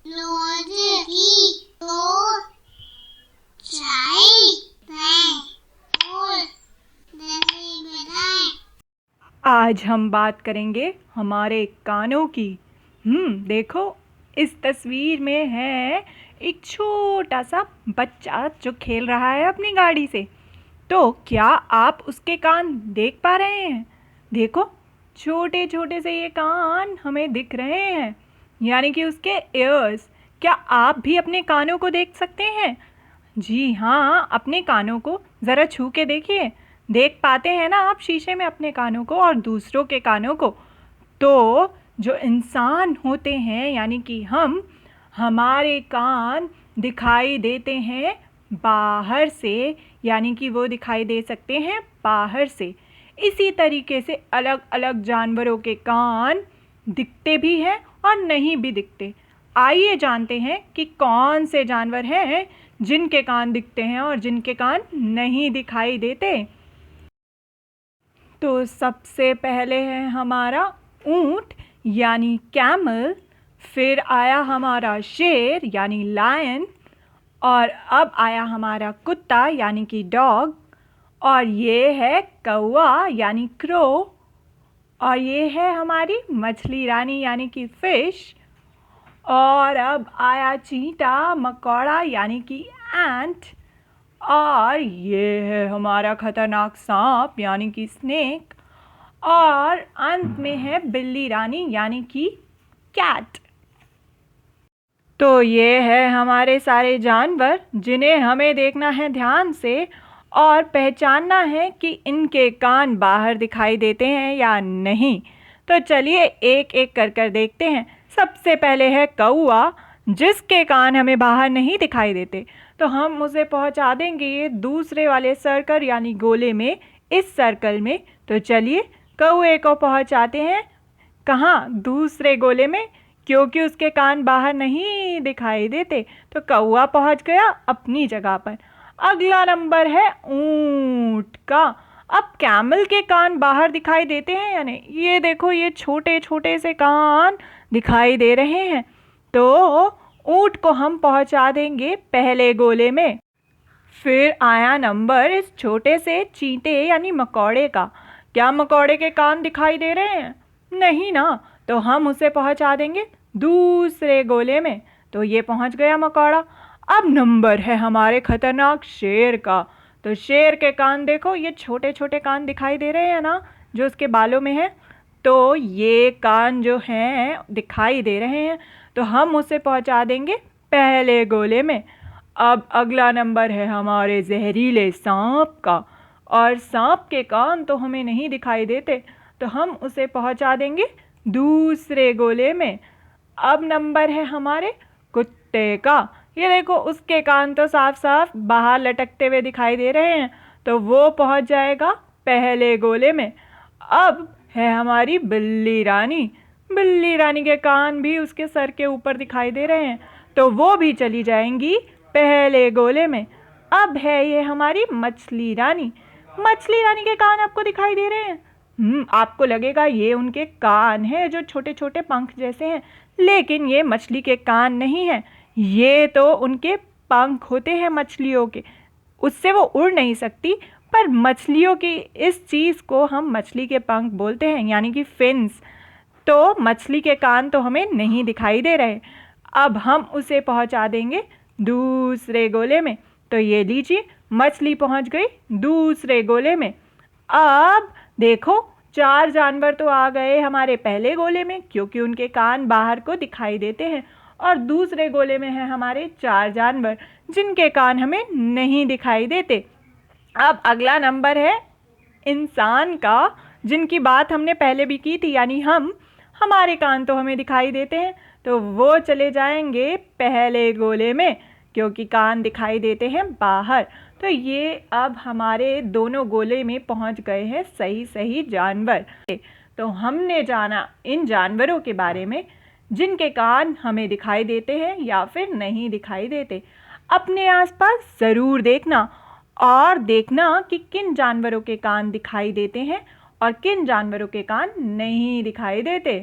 रोज की दो चाय और जैसे बताएं। आज हम बात करेंगे हमारे कानों की। देखो, इस तस्वीर में है एक छोटा सा बच्चा जो खेल रहा है अपनी गाड़ी से। तो क्या आप उसके कान देख पा रहे हैं? देखो, छोटे छोटे से ये कान हमें दिख रहे हैं, यानी कि उसके ईयर्स। क्या आप भी अपने कानों को देख सकते हैं? जी हाँ, अपने कानों को ज़रा छू के देखिए। देख पाते हैं ना आप शीशे में अपने कानों को और दूसरों के कानों को? तो जो इंसान होते हैं यानी कि हमारे कान दिखाई देते हैं बाहर से, यानी कि वो दिखाई दे सकते हैं बाहर से। इसी तरीके से अलग अलग जानवरों के कान दिखते भी हैं और नहीं भी दिखते। आइए जानते हैं कि कौन से जानवर हैं जिनके कान दिखते हैं और जिनके कान नहीं दिखाई देते। तो सबसे पहले है हमारा ऊंट यानी कैमल, फिर आया हमारा शेर यानी लायन, और अब आया हमारा कुत्ता यानी कि डॉग, और ये है कौवा यानी क्रो, और ये है हमारी मछली रानी यानी कि फिश, और अब आया चींटा मकोड़ा यानी कि एंट, और ये है हमारा खतरनाक सांप यानी कि स्नेक, और अंत में है बिल्ली रानी यानी कि कैट। तो ये है हमारे सारे जानवर जिन्हें हमें देखना है ध्यान से और पहचानना है कि इनके कान बाहर दिखाई देते हैं या नहीं। तो चलिए एक एक कर कर देखते हैं। सबसे पहले है कौवा, जिसके कान हमें बाहर नहीं दिखाई देते। तो हम उसे पहुंचा देंगे ये दूसरे वाले सर्कल यानी गोले में, इस सर्कल में। तो चलिए कौवे को पहुंचाते हैं कहाँ? दूसरे गोले में, क्योंकि उसके कान बाहर नहीं दिखाई देते। तो कौवा पहुंच गया अपनी जगह पर। अगला नंबर है ऊंट का। अब कैमल के कान बाहर दिखाई देते हैं या नहीं? ये देखो, ये छोटे छोटे से कान दिखाई दे रहे हैं। तो ऊंट को हम पहुंचा देंगे पहले गोले में। फिर आया नंबर इस छोटे से चींटे यानी मकोड़े का। क्या मकोड़े के कान दिखाई दे रहे हैं? नहीं ना। तो हम उसे पहुंचा देंगे दूसरे गोले में। तो ये पहुंच गया मकोड़ा। अब नंबर है हमारे खतरनाक शेर का। तो शेर के कान देखो, ये छोटे छोटे कान दिखाई दे रहे हैं ना, जो उसके बालों में है। तो ये कान जो हैं दिखाई दे रहे हैं। तो हम उसे पहुंचा देंगे पहले गोले में। अब अगला नंबर है हमारे जहरीले सांप का, और सांप के कान तो हमें नहीं दिखाई देते। तो हम उसे पहुंचा देंगे दूसरे गोले में। अब नंबर है हमारे कुत्ते का। ये देखो, उसके कान तो साफ साफ बाहर लटकते हुए दिखाई दे रहे हैं। तो वो पहुंच जाएगा पहले गोले में। अब है हमारी बिल्ली रानी। बिल्ली रानी के कान भी उसके सर के ऊपर दिखाई दे रहे हैं। तो वो भी चली जाएंगी पहले गोले में। अब है ये हमारी मछली रानी। मछली रानी के कान आपको दिखाई दे रहे हैं? आपको लगेगा ये उनके कान हैं जो छोटे छोटे पंख जैसे हैं, लेकिन ये मछली के कान नहीं हैं। ये तो उनके पंख होते हैं मछलियों के, उससे वो उड़ नहीं सकती। पर मछलियों की इस चीज़ को हम मछली के पंख बोलते हैं, यानी कि फिन्स। तो मछली के कान तो हमें नहीं दिखाई दे रहे। अब हम उसे पहुंचा देंगे दूसरे गोले में। तो ये लीजिए, मछली पहुंच गई दूसरे गोले में। अब देखो, 4 जानवर तो आ गए हमारे पहले गोले में, क्योंकि उनके कान बाहर को दिखाई देते हैं। और दूसरे गोले में है हमारे 4 जानवर जिनके कान हमें नहीं दिखाई देते। अब अगला नंबर है इंसान का, जिनकी बात हमने पहले भी की थी, यानी हमारे कान तो हमें दिखाई देते हैं। तो वो चले जाएंगे पहले गोले में, क्योंकि कान दिखाई देते हैं बाहर। तो ये अब हमारे दोनों गोले में पहुंच गए हैं सही सही जानवर। तो हमने जाना इन जानवरों के बारे में जिनके कान हमें दिखाई देते हैं या फिर नहीं दिखाई देते। अपने आसपास ज़रूर देखना और देखना कि किन जानवरों के कान दिखाई देते हैं और किन जानवरों के कान नहीं दिखाई देते।